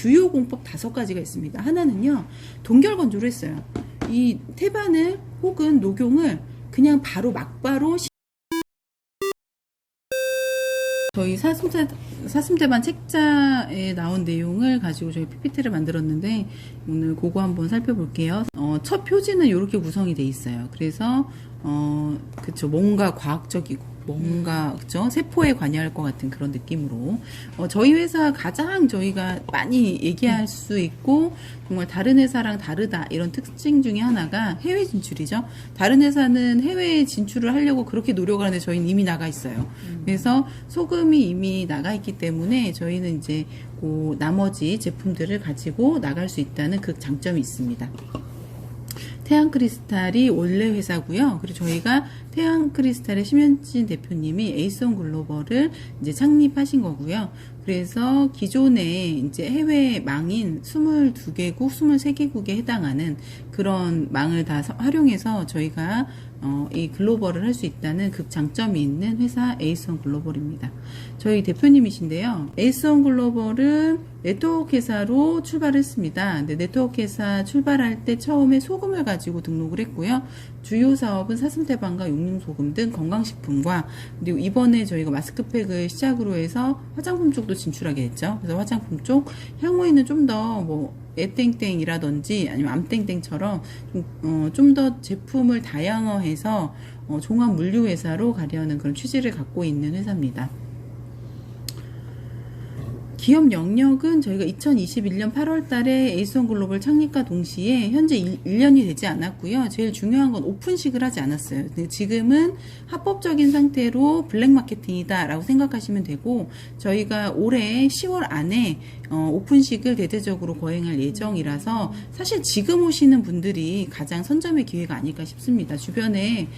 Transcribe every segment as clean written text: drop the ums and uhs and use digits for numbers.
주요 공법 5가지가 있습니다. 하나는요, 동결건조를 했어요. 이 태반을 혹은 녹용을 그냥 바로 막바로 저희 사슴대반 책자에 나온 내용을 가지고 저희 PPT를 만들었는데 오늘 그거 한번 살펴볼게요. 첫 표지는 이렇게 구성이 돼 있어요. 그래서 그쵸, 뭔가 과학적이고 뭔가 그쵸, 세포에 관여할 것 같은 그런 느낌으로 저희 회사 가장 저희가 많이 얘기할 수 있고 정말 다른 회사랑 다르다 이런 특징 중에 하나가 해외 진출이죠. 다른 회사는 해외 진출을 하려고 그렇게 노력을 하는데 저희는 이미 나가 있어요. 그래서 소금이 이미 나가 있기 때문에 저희는 이제 그 나머지 제품들을 가지고 나갈 수 있다는 그 장점이 있습니다. 태양크리스탈이 원래 회사고요. 그리고 저희가 태양크리스탈의 심현진 대표님이 에이스온 글로벌을 이제 창립하신 거고요. 그래서 기존에 이제 해외 망인 22개국, 23개국에 해당하는 그런 망을 다 활용해서 저희가 이 글로벌을 할 수 있다는 극장점이 있는 회사 에이스온 글로벌입니다. 저희 대표님이신데요. 에이스온 글로벌은 네트워크 회사로 출발했습니다. 근데 네트워크 회사 출발할 때 처음에 소금을 가지고 등록을 했고요. 주요 사업은 사슴태반과 용융소금 등 건강식품과 그리고 이번에 저희가 마스크팩을 시작으로 해서 화장품 쪽도 진출하게 됐죠. 그래서 화장품 쪽 향후에는 좀 더 뭐 애땡땡이라든지 아니면 암땡땡처럼 좀 더 제품을 다양화해서 종합 물류 회사로 가려는 그런 취지를 갖고 있는 회사입니다. 기업 영역은 저희가 2021년 8월 달에 에이스온 글로벌 창립과 동시에 현재 1년이 되지 않았고요. 제일 중요한 건 오픈식을 하지 않았어요. 근데 지금은 합법적인 상태로 블랙 마케팅이다 라고 생각하시면 되고 저희가 올해 10월 안에 오픈식을 대대적으로 거행할 예정이라서 사실 지금 오시는 분들이 가장 선점의 기회가 아닐까 싶습니다. 주변에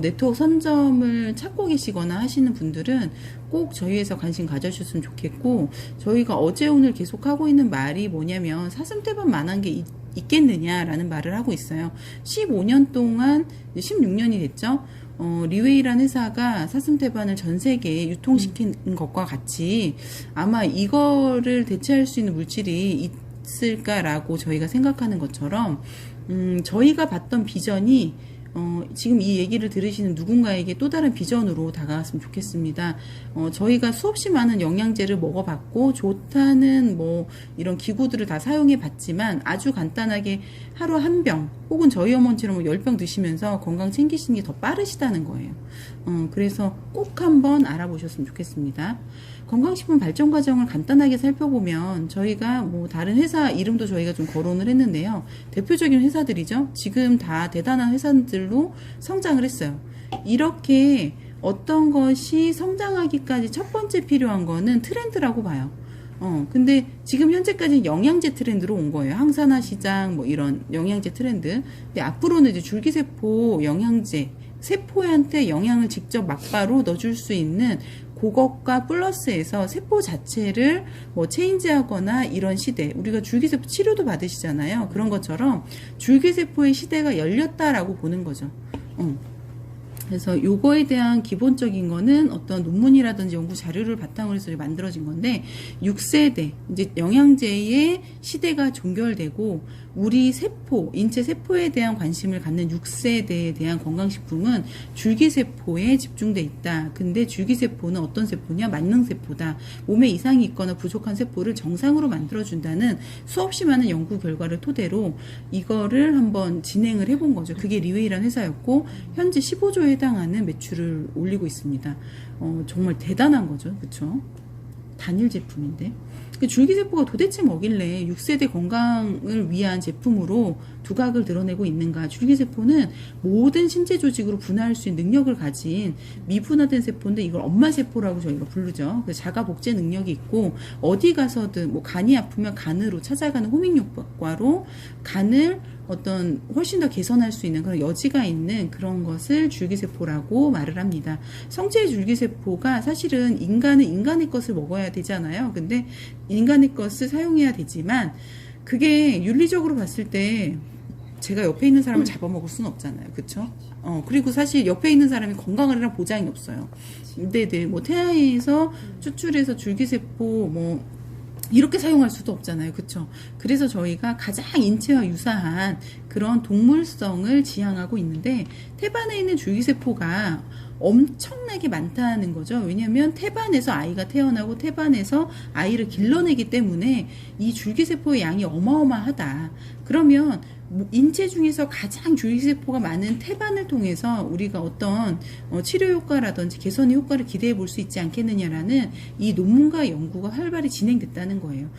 네트워크 선점을 찾고 계시거나 하시는 분들은 꼭 저희 회사 관심 가져주셨으면 좋겠고 저희가 어제 오늘 계속 하고 있는 말이 뭐냐면 사슴태반만한 게 있겠느냐라는 말을 하고 있어요. 15년 동안 16년이 됐죠. 리웨이라는 회사가 사슴태반을 전 세계에 유통시킨 것과 같이 아마 이거를 대체할 수 있는 물질이 있을까라고 저희가 생각하는 것처럼 저희가 봤던 비전이 지금 이 얘기를 들으시는 누군가에게 또 다른 비전으로 다가갔으면 좋겠습니다. 저희가 수없이 많은 영양제를 먹어봤고 좋다는 뭐 이런 기구들을 다 사용해 봤지만 아주 간단하게 하루 한 병 혹은 저희 어머니처럼 10병 드시면서 건강 챙기시는 게 더 빠르시다는 거예요. 그래서 꼭 한번 알아보셨으면 좋겠습니다. 건강식품 발전 과정을 간단하게 살펴보면 저희가 뭐 다른 회사 이름도 저희가 좀 거론을 했는데요. 대표적인 회사들이죠. 지금 다 대단한 회사들로 성장을 했어요. 이렇게 어떤 것이 성장하기까지 첫 번째 필요한 거는 트렌드라고 봐요. 근데 지금 현재까지는 영양제 트렌드로 온 거예요. 항산화 시장, 뭐 이런 영양제 트렌드. 근데 앞으로는 이제 줄기세포 영양제, 세포한테 영양을 직접 막바로 넣어줄 수 있는 그것과 플러스해서 세포 자체를 뭐 체인지하거나 이런 시대, 우리가 줄기세포 치료도 받으시잖아요. 그런 것처럼 줄기세포의 시대가 열렸다라고 보는 거죠. 그래서 요거에 대한 기본적인 거는 어떤 논문이라든지 연구 자료를 바탕으로 해서 만들어진 건데 6세대 이제 영양제의 시대가 종결되고 우리 세포, 인체 세포에 대한 관심을 갖는 6세대에 대한 건강식품은 줄기세포에 집중돼 있다. 근데 줄기세포는 어떤 세포냐? 만능세포다. 몸에 이상이 있거나 부족한 세포를 정상으로 만들어준다는 수없이 많은 연구 결과를 토대로 이거를 한번 진행을 해본 거죠. 그게 리웨이라는 회사였고 현재 15조에 해당하는 매출을 올리고 있습니다. 정말 대단한 거죠. 그쵸? 단일 제품인데. 줄기세포가 도대체 뭐길래 6세대 건강을 위한 제품으로 두각을 드러내고 있는가. 줄기세포는 모든 신체 조직으로 분화할 수 있는 능력을 가진 미분화된 세포인데 이걸 엄마세포라고 저희가 부르죠. 자가 복제 능력이 있고 어디 가서든 뭐 간이 아프면 간으로 찾아가는 호밍효과로 간을 어떤 훨씬 더 개선할 수 있는 그런 여지가 있는 그런 것을 줄기세포라고 말을 합니다. 성체의 줄기세포가 사실은 인간은 인간의 것을 먹어야 되잖아요. 근데 인간의 것을 사용해야 되지만 그게 윤리적으로 봤을 때 제가 옆에 있는 사람을 잡아먹을 수는 없잖아요. 그쵸? 그리고 사실 옆에 있는 사람이 건강하리란 보장이 없어요. 네네. 뭐 태아에서 추출해서 줄기세포 뭐 이렇게 사용할 수도 없잖아요. 그쵸? 그래서 저희가 가장 인체와 유사한 그런 동물성을 지향하고 있는데, 태반에 있는 줄기세포가 엄청나게 많다는 거죠. 왜냐하면 태반에서 아이가 태어나고 태반에서 아이를 길러내기 때문에 이 줄기세포의 양이 어마어마하다. 그러면 인체 중에서 가장 줄기세포가 많은 태반을 통해서 우리가 어떤 치료 효과라든지 개선의 효과를 기대해 볼 수 있지 않겠느냐라는 이 논문과 연구가 활발히 진행됐다는 거예요.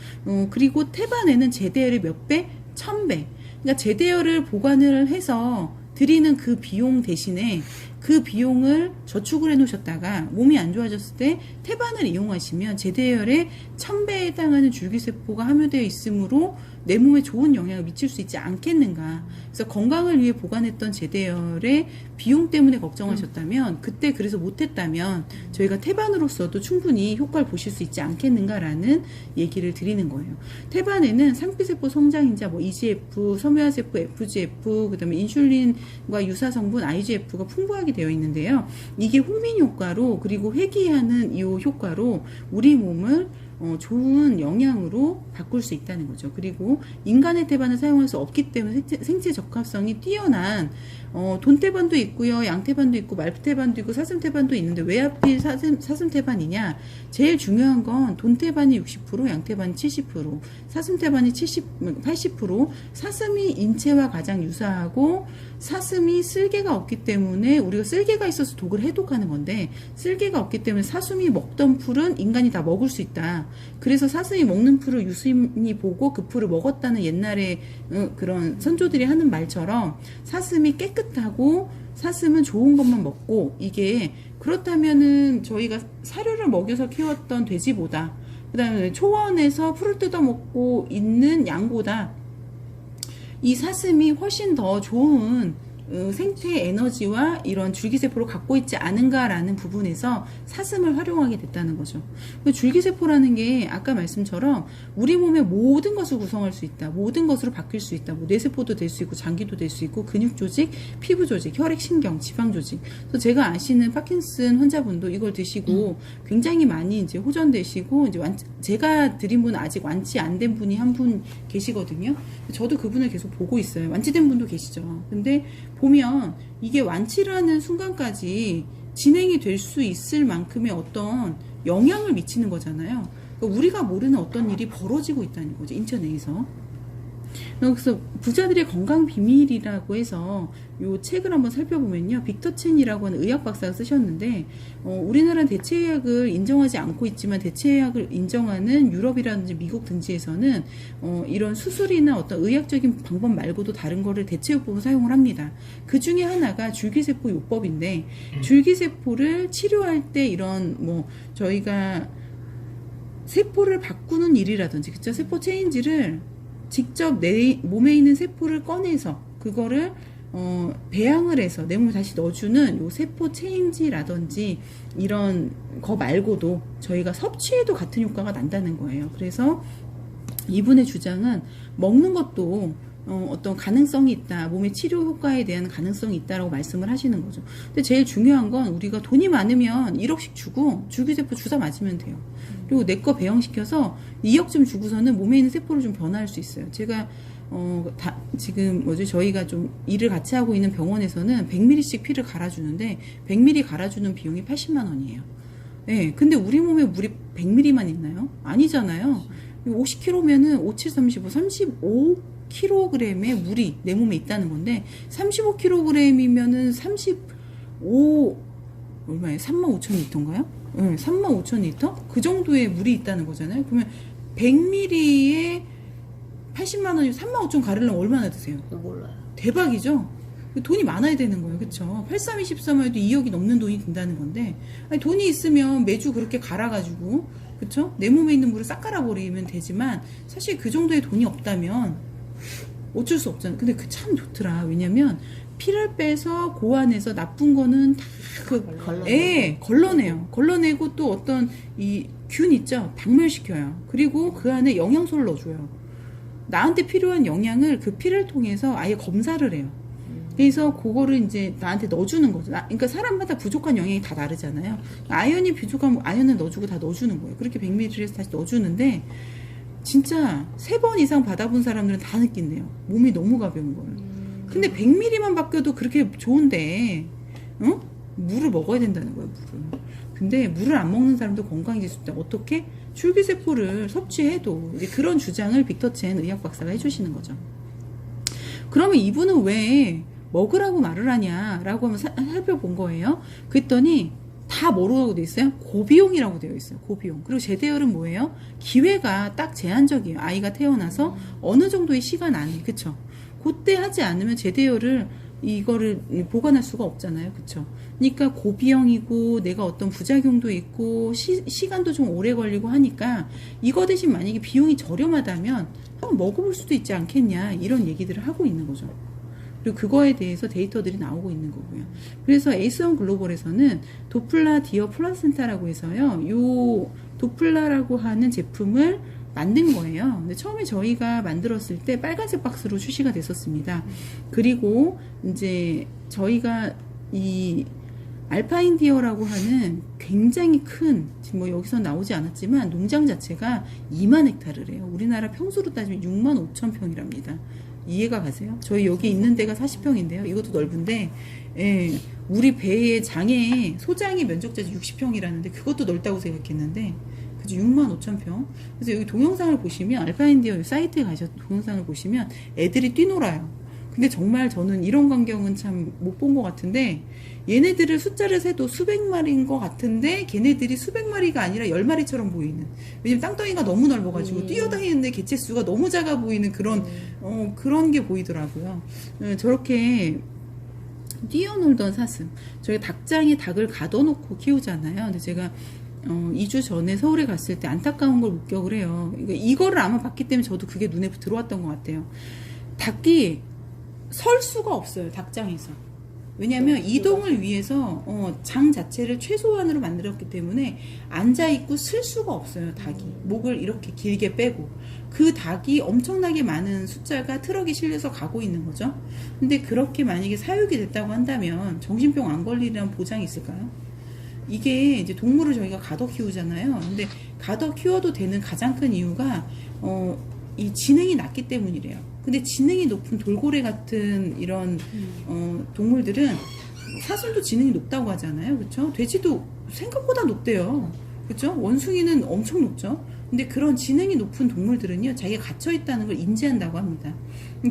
그리고 태반에는 제대열의 몇 배? 1000배. 그러니까 제대열을 보관을 해서 드리는 그 비용 대신에 그 비용을 저축을 해 놓으셨다가 몸이 안 좋아졌을 때 태반을 이용하시면 제대열의 1000배에 해당하는 줄기세포가 함유되어 있으므로 내 몸에 좋은 영향을 미칠 수 있지 않겠는가. 그래서 건강을 위해 보관했던 제대열의 비용 때문에 걱정하셨다면, 그때 그래서 못했다면 저희가 태반으로서도 충분히 효과를 보실 수 있지 않겠는가라는 얘기를 드리는 거예요. 태반에는 상피세포 성장인자, EGF, 섬유화세포 FGF, 그 다음에 인슐린과 유사 성분 IGF가 풍부하게 되어 있는데요. 이게 훈민 효과로, 그리고 회귀하는 이 효과로 우리 몸을 좋은 영양으로 바꿀 수 있다는 거죠. 그리고 인간의 태반을 사용할 수 없기 때문에 생체 적합성이 뛰어난 돈태반도 있고요, 양태반도 있고, 말태반도 있고, 사슴태반도 있는데 왜 하필 사슴태반이냐? 제일 중요한 건 돈태반이 60%, 양태반이 70%, 사슴태반이 80%. 사슴이 인체와 가장 유사하고, 사슴이 쓸개가 없기 때문에, 우리가 쓸개가 있어서 독을 해독하는 건데, 쓸개가 없기 때문에 사슴이 먹던 풀은 인간이 다 먹을 수 있다. 그래서 사슴이 먹는 풀을 유수인이 보고 그 풀을 먹었다는 옛날에 그런 선조들이 하는 말처럼, 사슴이 깨끗하고 사슴은 좋은 것만 먹고, 이게 그렇다면은 저희가 사료를 먹여서 키웠던 돼지보다, 그 다음에 초원에서 풀을 뜯어먹고 있는 양보다 이 사슴이 훨씬 더 좋은 생태 에너지와 이런 줄기세포를 갖고 있지 않은가라는 부분에서 사슴을 활용하게 됐다는 거죠. 줄기세포라는 게 아까 말씀처럼 우리 몸의 모든 것을 구성할 수 있다. 모든 것으로 바뀔 수 있다. 뇌세포도 될 수 있고, 장기도 될 수 있고, 근육조직, 피부조직, 혈액신경, 지방조직. 그래서 제가 아시는 파킨슨 환자분도 이걸 드시고 굉장히 많이 이제 호전되시고, 이제 제가 드린 분은 아직 완치 안 된 분이 한 분 계시거든요. 저도 그분을 계속 보고 있어요. 완치된 분도 계시죠. 근데 보면 이게 완치라는 순간까지 진행이 될 수 있을 만큼의 어떤 영향을 미치는 거잖아요. 그러니까 우리가 모르는 어떤 일이 벌어지고 있다는 거죠, 인체 내에서. 그래서 부자들의 건강 비밀이라고 해서 이 책을 한번 살펴보면요, 빅터 첸이라고 하는 의학 박사가 쓰셨는데, 우리나라는 대체의학을 인정하지 않고 있지만 대체의학을 인정하는 유럽이라든지 미국 등지에서는 이런 수술이나 어떤 의학적인 방법 말고도 다른 거를 대체요법으로 사용을 합니다. 그 중에 하나가 줄기세포 요법인데, 줄기세포를 치료할 때 이런 저희가 세포를 바꾸는 일이라든지, 그쵸? 세포 체인지를 직접 내 몸에 있는 세포를 꺼내서 그거를 배양을 해서 내 몸에 다시 넣어주는 요 세포 체인지라든지 이런 거 말고도 저희가 섭취에도 같은 효과가 난다는 거예요. 그래서 이분의 주장은 먹는 것도 어떤 가능성이 있다, 몸의 치료 효과에 대한 가능성이 있다라고 말씀을 하시는 거죠. 근데 제일 중요한 건 우리가 돈이 많으면 1억씩 주고 줄기세포 주사 맞으면 돼요. 그리고 내 거 배양시켜서 2억쯤 주고서는 몸에 있는 세포를 좀 변화할 수 있어요. 제가 지금 저희가 좀 일을 같이 하고 있는 병원에서는 100ml씩 피를 갈아주는데 100ml 갈아주는 비용이 80만 원이에요. 네, 근데 우리 몸에 물이 100ml만 있나요? 아니잖아요. 50kg면은 5, 7, 35, 35kg의 물이 내 몸에 있다는 건데, 35kg이면은 얼마예요? 35,000리터인가요? 네, 35,000리터? 그 정도의 물이 있다는 거잖아요. 그러면 100ml에 80만 원이면 35,000 가르려면 얼마나 드세요? 몰라요. 대박이죠? 돈이 많아야 되는 거예요. 그쵸? 8323만 해도 2억이 넘는 돈이 든다는 건데, 아니, 돈이 있으면 매주 그렇게 갈아가지고, 그쵸? 내 몸에 있는 물을 싹 갈아버리면 되지만, 사실 그 정도의 돈이 없다면 어쩔 수 없잖아요. 근데 그 참 좋더라. 왜냐면 피를 빼서 고안해서 나쁜 거는 다 걸러내요. 걸러내고 또 어떤 이 균 있죠? 박멸시켜요. 그리고 그 안에 영양소를 넣어줘요. 나한테 필요한 영양을 그 피를 통해서 아예 검사를 해요. 그래서 그거를 이제 나한테 넣어주는 거죠. 그러니까 사람마다 부족한 영양이 다 다르잖아요. 아연이 부족하면 아연을 넣어주고 다 넣어주는 거예요. 그렇게 100ml에서 다시 넣어주는데, 진짜 3번 이상 받아본 사람들은 다 느낀대요. 몸이 너무 가벼운 걸. 근데 100ml만 바뀌어도 그렇게 좋은데, 어? 물을 먹어야 된다는 거야, 물을. 근데 물을 안 먹는 사람도 건강해질 수 있다. 어떻게? 줄기세포를 섭취해도 이제 그런 주장을 빅터 첸 의학 박사가 해주시는 거죠. 그러면 이분은 왜 먹으라고 말을 하냐라고 한번 살펴본 거예요. 그랬더니 다 뭐라고 되어 있어요? 고비용이라고 되어 있어요. 고비용. 그리고 제대열은 뭐예요? 기회가 딱 제한적이에요. 아이가 태어나서 어느 정도의 시간 안에, 그쵸? 그때 하지 않으면 제대열을 이거를 보관할 수가 없잖아요. 그쵸? 그러니까 고비용이고 내가 어떤 부작용도 있고 시간도 좀 오래 걸리고 하니까 이거 대신 만약에 비용이 저렴하다면 한번 먹어볼 수도 있지 않겠냐 이런 얘기들을 하고 있는 거죠. 그리고 그거에 대해서 데이터들이 나오고 있는 거고요. 그래서 에이스원 글로벌에서는 도플라 디어 플라센타라고 해서요. 요 도플라라고 하는 제품을 만든 거예요. 근데 처음에 저희가 만들었을 때 빨간색 박스로 출시가 됐었습니다. 그리고 이제 저희가 이 알파인 디어라고 하는 굉장히 큰, 지금 뭐 여기서 나오지 않았지만 농장 자체가 2만 헥타르래요. 우리나라 평수로 따지면 6만 5천 평이랍니다. 이해가 가세요? 저희 여기 있는 데가 40평인데요. 이것도 넓은데, 예, 우리 배의 장에, 소장의 면적자지 60평이라는데, 그것도 넓다고 생각했는데, 그죠? 6만 5천 평. 그래서 여기 동영상을 보시면, 알파인디어 사이트에 가셔서 동영상을 보시면, 애들이 뛰놀아요. 근데 정말 저는 이런 광경은 참 못 본 것 같은데, 얘네들을 숫자를 세도 수백 마리인 것 같은데, 걔네들이 수백 마리가 아니라 10마리처럼 보이는. 왜냐면 땅덩이가 너무 넓어가지고, 뛰어다니는데 개체수가 너무 작아 보이는 그런, 그런 게 보이더라고요. 저렇게, 뛰어놀던 사슴. 저희 닭장에 닭을 가둬놓고 키우잖아요. 근데 제가 2주 전에 서울에 갔을 때 안타까운 걸 목격을 해요. 이거를 아마 봤기 때문에 저도 그게 눈에 들어왔던 것 같아요. 닭이 설 수가 없어요. 닭장에서. 왜냐하면 이동을 위해서 장 자체를 최소한으로 만들었기 때문에 앉아있고 쓸 수가 없어요. 닭이. 목을 이렇게 길게 빼고. 그 닭이 엄청나게 많은 숫자가 트럭에 실려서 가고 있는 거죠. 근데 그렇게 만약에 사육이 됐다고 한다면 정신병 안 걸리려는 보장이 있을까요? 이게 이제 동물을 저희가 가둬 키우잖아요. 근데 가둬 키워도 되는 가장 큰 이유가 이 지능이 낮기 때문이래요. 근데 지능이 높은 돌고래 같은 이런 동물들은 사슴도 지능이 높다고 하잖아요. 그렇죠? 돼지도 생각보다 높대요. 그렇죠? 원숭이는 엄청 높죠. 근데 그런 지능이 높은 동물들은요, 자기가 갇혀 있다는 걸 인지한다고 합니다.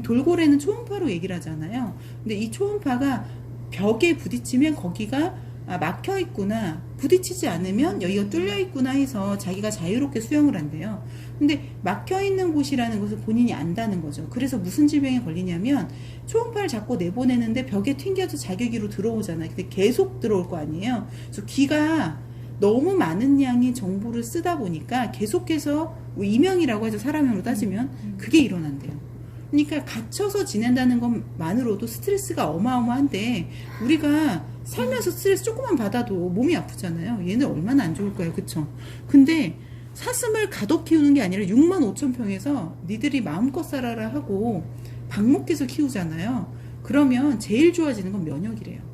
돌고래는 초음파로 얘기를 하잖아요. 근데 이 초음파가 벽에 부딪히면 거기가 막혀 있구나, 부딪히지 않으면 여기가 뚫려 있구나 해서 자기가 자유롭게 수영을 한대요. 근데 막혀 있는 곳이라는 것을 본인이 안다는 거죠. 그래서 무슨 질병에 걸리냐면 초음파를 자꾸 내보내는데 벽에 튕겨서 자기 귀로 들어오잖아요. 근데 계속 들어올 거 아니에요. 그래서 귀가 너무 많은 양의 정보를 쓰다 보니까 계속해서 이명이라고 해서 사람으로 따지면 그게 일어난대요. 그러니까 갇혀서 지낸다는 것만으로도 스트레스가 어마어마한데, 우리가 살면서 스트레스 조금만 받아도 몸이 아프잖아요. 얘는 얼마나 안 좋을까요? 그쵸? 근데 사슴을 가둬 키우는 게 아니라 6만 5천 평에서 니들이 마음껏 살아라 하고 방목해서 키우잖아요. 그러면 제일 좋아지는 건 면역이래요.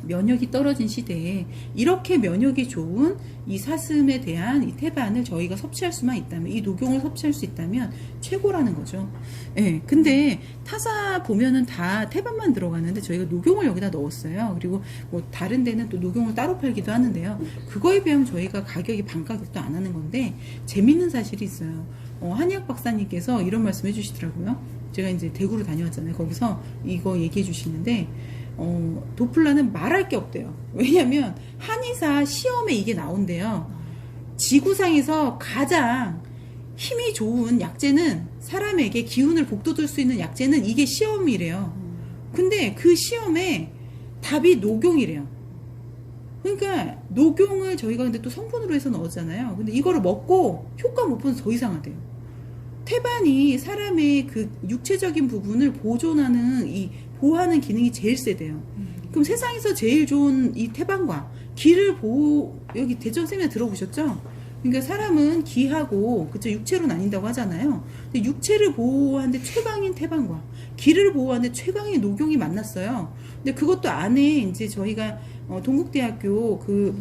면역이 떨어진 시대에 이렇게 면역이 좋은 이 사슴에 대한 이 태반을 저희가 섭취할 수만 있다면, 이 녹용을 섭취할 수 있다면 최고라는 거죠. 예. 근데 타사 보면은 다 태반만 들어가는데 저희가 녹용을 여기다 넣었어요. 그리고 뭐 다른 데는 또 녹용을 따로 팔기도 하는데요. 그거에 비하면 저희가 가격이 반가격도 안 하는 건데, 재밌는 사실이 있어요. 한의학 박사님께서 이런 말씀 해주시더라고요. 제가 이제 대구로 다녀왔잖아요. 거기서 이거 얘기해 주시는데, 도플라는 말할 게 없대요. 왜냐면 한의사 시험에 이게 나온대요. 지구상에서 가장 힘이 좋은 약재는, 사람에게 기운을 북돋을 수 있는 약재는 이게 시험이래요. 근데 그 시험에 답이 녹용이래요. 그러니까 녹용을 저희가 근데 또 성분으로 해서 넣었잖아요. 근데 이거를 먹고 효과 못 보면 더 이상하대요. 태반이 사람의 그 육체적인 부분을 보존하는, 보호하는 기능이 제일 세대요. 그럼 세상에서 제일 좋은 이 태반과 기를 여기 대전 세미나 들어보셨죠? 그러니까 사람은 기하고, 그쵸, 육체로 나뉜다고 하잖아요. 근데 육체를 보호하는데 최강인 태반과 기를 보호하는데 최강인 녹용이 만났어요. 근데 그것도 안에 이제 저희가 동국대학교 그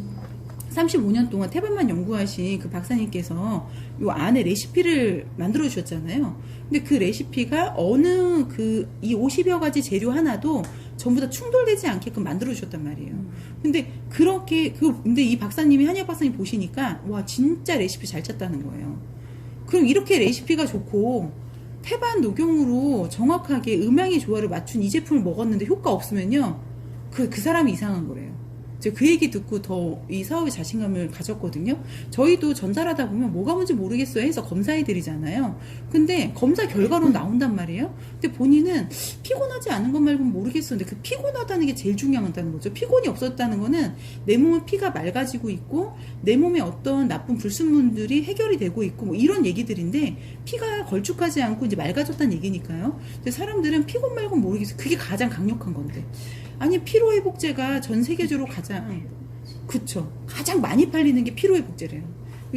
35년 동안 태반만 연구하신 그 박사님께서 요 안에 레시피를 만들어 주셨잖아요. 근데 그 레시피가 어느 이 50여 가지 재료 하나도 전부 다 충돌되지 않게끔 만들어 주셨단 말이에요. 근데 근데 이 박사님이, 한의학 박사님 보시니까 와, 진짜 레시피 잘 짰다는 거예요. 그럼 이렇게 레시피가 좋고 태반 녹용으로 정확하게 음양의 조화를 맞춘 이 제품을 먹었는데 효과 없으면요, 그 사람이 이상한 거래요. 제가 그 얘기 듣고 더 이 사업에 자신감을 가졌거든요. 저희도 전달하다 보면 뭐가 뭔지 모르겠어요 해서 검사해드리잖아요. 근데 검사 결과로 나온단 말이에요. 근데 본인은 피곤하지 않은 것 말고는 모르겠어. 근데 그 피곤하다는 게 제일 중요하다는 거죠. 피곤이 없었다는 거는 내 몸은 피가 맑아지고 있고 내 몸에 어떤 나쁜 불순물들이 해결이 되고 있고 뭐 이런 얘기들인데, 피가 걸쭉하지 않고 이제 맑아졌다는 얘기니까요. 근데 사람들은 피곤 말고는 모르겠어. 그게 가장 강력한 건데. 아니, 피로회복제가 전 세계적으로 가장 많이 팔리는 게 피로회복제래요.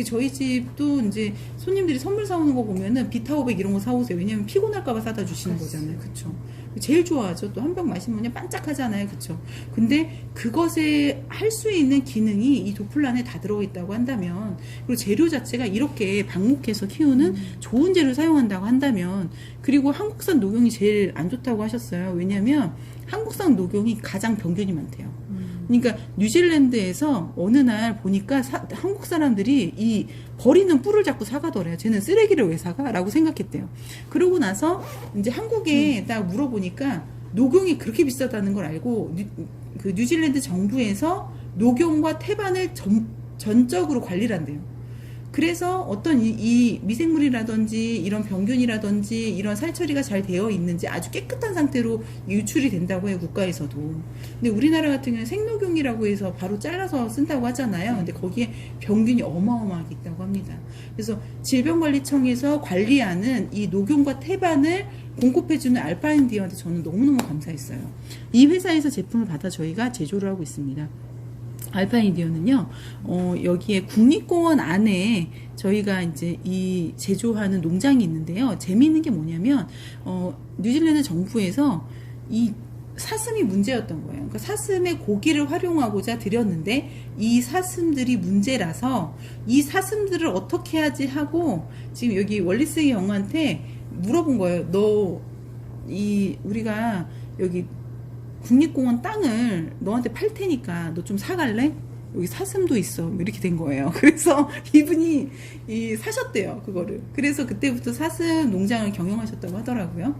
저희 집도 이제 손님들이 선물 사오는 거 보면은 비타오백 이런 거 사오세요. 왜냐면 피곤할까봐 사다 주시는 거잖아요. 그쵸? 제일 좋아하죠. 또 한 병 마시면 그냥 반짝하잖아요. 그쵸? 근데 그것에 할 수 있는 기능이 이 도플란에 다 들어있다고 한다면, 그리고 재료 자체가 이렇게 방목해서 키우는 좋은 재료를 사용한다고 한다면, 그리고 한국산 녹용이 제일 안 좋다고 하셨어요. 왜냐면 한국산 녹용이 가장 병균이 많대요. 그러니까 뉴질랜드에서 어느 날 보니까 한국 사람들이 이 버리는 뿔을 자꾸 사가더래요. 쟤는 쓰레기를 왜 사가? 라고 생각했대요. 그러고 나서 이제 한국에 딱 물어보니까 녹용이 그렇게 비싸다는 걸 알고 그 뉴질랜드 정부에서 녹용과 태반을 전적으로 관리를 한대요. 그래서 어떤 이 미생물이라든지 이런 병균이라든지 이런 살처리가 잘 되어 있는지 아주 깨끗한 상태로 유출이 된다고 해요, 국가에서도. 근데 우리나라 같은 경우는 생녹용이라고 해서 바로 잘라서 쓴다고 하잖아요. 근데 거기에 병균이 어마어마하게 있다고 합니다. 그래서 질병관리청에서 관리하는 이 녹용과 태반을 공급해주는 알파인디어한테 저는 너무너무 감사했어요. 이 회사에서 제품을 받아 저희가 제조를 하고 있습니다. 알파인디어는요, 여기에 국립공원 안에 저희가 이제 이 제조하는 농장이 있는데요. 재미있는 게 뭐냐면, 뉴질랜드 정부에서 이 사슴이 문제였던 거예요. 그러니까 사슴의 고기를 활용하고자 드렸는데, 이 사슴들이 문제라서, 이 사슴들을 어떻게 하지 하고, 지금 여기 월리스 영한테 물어본 거예요. 우리가 여기 국립공원 땅을 너한테 팔 테니까 너 좀 사갈래? 여기 사슴도 있어. 이렇게 된 거예요. 그래서 이분이 사셨대요, 그거를. 그래서 그때부터 사슴 농장을 경영하셨다고 하더라고요.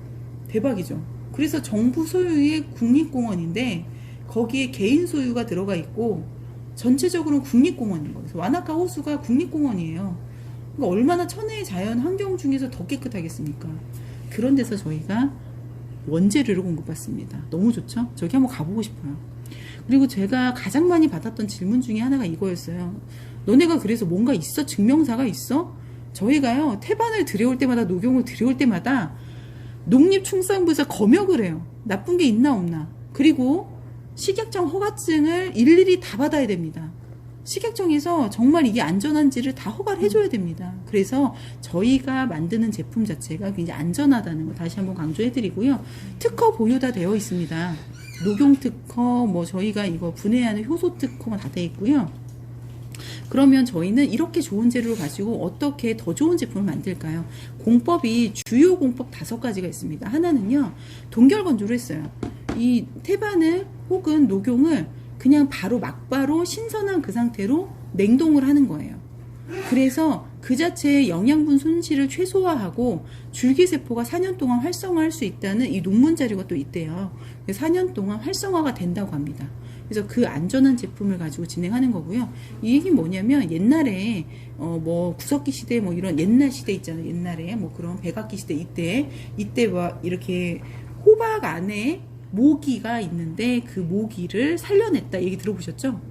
대박이죠. 그래서 정부 소유의 국립공원인데 거기에 개인 소유가 들어가 있고 전체적으로 국립공원인 거예요. 그래서 와나카 호수가 국립공원이에요. 그러니까 얼마나 천혜의 자연 환경 중에서 더 깨끗하겠습니까? 그런 데서 저희가 원재료를 공급받습니다. 너무 좋죠? 저기 한번 가보고 싶어요. 그리고 제가 가장 많이 받았던 질문 중에 하나가 이거였어요. 너네가 그래서 뭔가 있어? 증명사가 있어? 저희가요, 태반을 들여올 때마다, 녹용을 들여올 때마다 농립축산부에서 검역을 해요. 나쁜 게 있나 없나. 그리고 식약청 허가증을 일일이 다 받아야 됩니다. 식약청에서 정말 이게 안전한지를 다 허가를 해줘야 됩니다. 그래서 저희가 만드는 제품 자체가 굉장히 안전하다는 거 다시 한번 강조해드리고요. 특허 보유 다 되어 있습니다. 녹용 특허, 뭐 저희가 이거 분해하는 효소 특허가 다 되어 있고요. 그러면 저희는 이렇게 좋은 재료를 가지고 어떻게 더 좋은 제품을 만들까요? 공법이 주요 공법 5가지가 있습니다. 하나는요, 동결건조를 했어요. 이 태반을 혹은 녹용을 그냥 바로 막바로 신선한 그 상태로 냉동을 하는 거예요. 그래서 그 자체의 영양분 손실을 최소화하고 줄기세포가 4년 동안 활성화할 수 있다는 이 논문 자료가 또 있대요. 4년 동안 활성화가 된다고 합니다. 그래서 그 안전한 제품을 가지고 진행하는 거고요. 이 얘기는 뭐냐면 옛날에 뭐 구석기 시대 뭐 이런 옛날 시대 있잖아요. 옛날에 뭐 그런 백악기 시대 이때 막 이렇게 호박 안에 모기가 있는데 그 모기를 살려냈다 얘기 들어보셨죠?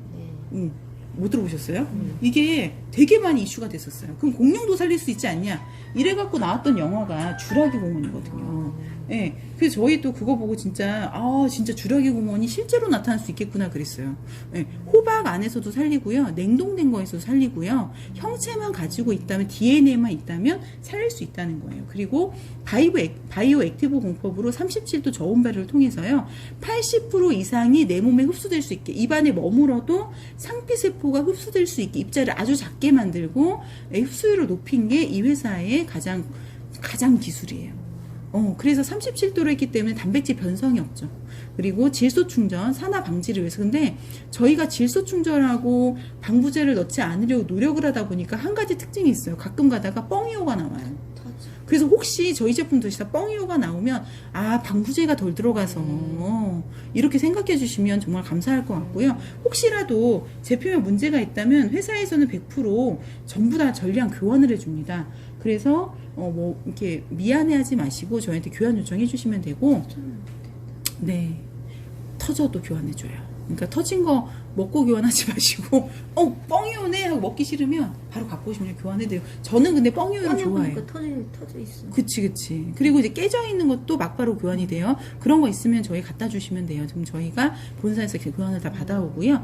못 들어보셨어요? 이게 되게 많이 이슈가 됐었어요. 그럼 공룡도 살릴 수 있지 않냐? 이래갖고 나왔던 영화가 주라기 공원이거든요. 예. 그래서 저희 또 그거 보고 진짜, 진짜 주라기 공원이 실제로 나타날 수 있겠구나 그랬어요. 예. 호박 안에서도 살리고요. 냉동된 거에서도 살리고요. 형체만 가지고 있다면, DNA만 있다면 살릴 수 있다는 거예요. 그리고 바이오 액티브 공법으로 37도 저온 발효를 통해서요. 80% 이상이 내 몸에 흡수될 수 있게, 입안에 머물어도 상피세포가 흡수될 수 있게 입자를 아주 작게 만들고 흡수율을 높인 게 이 회사의 가장 기술이에요. 그래서 37도로 했기 때문에 단백질 변성이 없죠. 그리고 질소 충전, 산화 방지를 위해서. 근데 저희가 질소 충전하고 방부제를 넣지 않으려고 노력을 하다 보니까 한 가지 특징이 있어요. 가끔 가다가 뻥이오가 나와요. 그래서 혹시 저희 제품 드시다 뻥이오가 나오면 방부제가 덜 들어가서 이렇게 생각해 주시면 정말 감사할 것 같고요. 혹시라도 제품에 문제가 있다면 회사에서는 100% 전부 다 전량 교환을 해줍니다. 그래서 이렇게 미안해하지 마시고 저희한테 교환 요청해 주시면 되고, 네, 터져도 교환해줘요. 그러니까 터진 거 먹고 교환하지 마시고 뻥이 오네 하고 먹기 싫으면 바로 갖고 오시면 교환해드려요. 저는 근데 뻥이오를 좋아해요. 터져 있어. 그치. 그리고 이제 깨져 있는 것도 막바로 교환이 돼요. 그런 거 있으면 저희 갖다 주시면 돼요. 그럼 저희가 본사에서 교환을 다 받아오고요.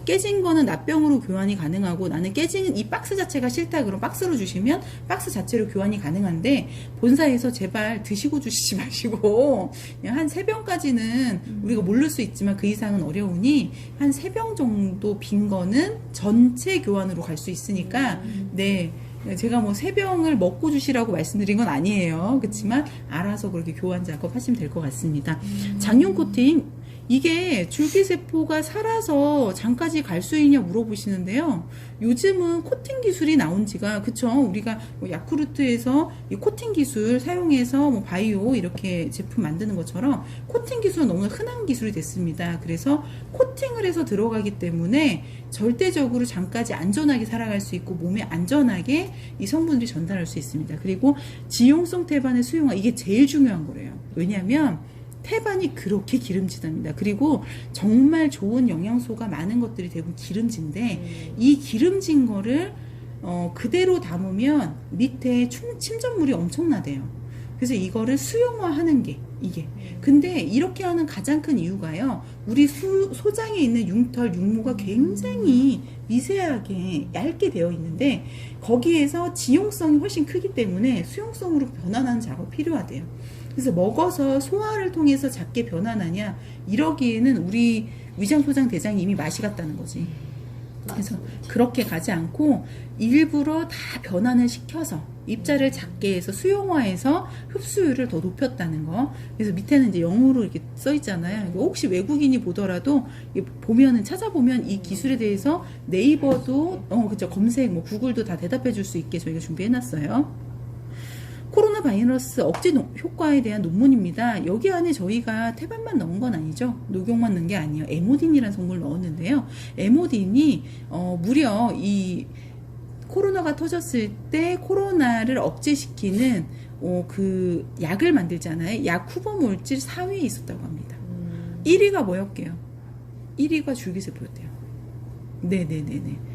깨진 거는 납병으로 교환이 가능하고, 나는 깨진 이 박스 자체가 싫다 그럼 박스로 주시면 박스 자체로 교환이 가능한데, 본사에서 제발 드시고 주시지 마시고 그냥 한 3병까지는 우리가 모를 수 있지만 그 이상은 어려우니 한 3병 정도 빈 거는 전체 교환으로 갈 수 있으니까, 네, 제가 뭐 3병을 먹고 주시라고 말씀드린 건 아니에요. 그렇지만 알아서 그렇게 교환 작업 하시면 될 것 같습니다. 장용 코팅, 이게 줄기세포가 살아서 장까지 갈 수 있냐 물어보시는데요. 요즘은 코팅 기술이 나온 지가, 그쵸? 우리가 뭐 야쿠르트에서 이 코팅 기술 사용해서 뭐 바이오 이렇게 제품 만드는 것처럼 코팅 기술은 너무 흔한 기술이 됐습니다. 그래서 코팅을 해서 들어가기 때문에 절대적으로 장까지 안전하게 살아갈 수 있고 몸에 안전하게 이 성분들이 전달할 수 있습니다. 그리고 지용성 태반의 수용화, 이게 제일 중요한 거래요. 왜냐하면 태반이 그렇게 기름지답니다. 그리고 정말 좋은 영양소가 많은 것들이 대부분 기름진데, 이 기름진 거를 그대로 담으면 밑에 침전물이 엄청나대요. 그래서 이거를 수용화하는 게 이게. 근데 이렇게 하는 가장 큰 이유가요, 우리 소장에 있는 융털, 육모가 굉장히 미세하게 얇게 되어 있는데 거기에서 지용성이 훨씬 크기 때문에 수용성으로 변환하는 작업이 필요하대요. 그래서 먹어서 소화를 통해서 작게 변환하냐, 이러기에는 우리 위장소장 대장이 이미 맛이 갔다는 거지. 그래서 그렇게 가지 않고 일부러 다 변환을 시켜서 입자를 작게 해서 수용화해서 흡수율을 더 높였다는 거. 그래서 밑에는 이제 영어로 이렇게 써 있잖아요. 혹시 외국인이 보더라도 보면은, 찾아보면 이 기술에 대해서 네이버도 그죠, 검색 뭐 구글도 다 대답해 줄 수 있게 저희가 준비해 놨어요. 코로나 바이러스 억제 효과에 대한 논문입니다. 여기 안에 저희가 태반만 넣은 건 아니죠. 녹용만 넣은 게 아니에요. 에모딘이라는 성분을 넣었는데요. 에모딘이 무려 이 코로나가 터졌을 때 코로나를 억제시키는 그 약을 만들잖아요. 약 후보 물질 4위에 있었다고 합니다. 1위가 뭐였게요? 1위가 줄기세포였대요. 네네네네.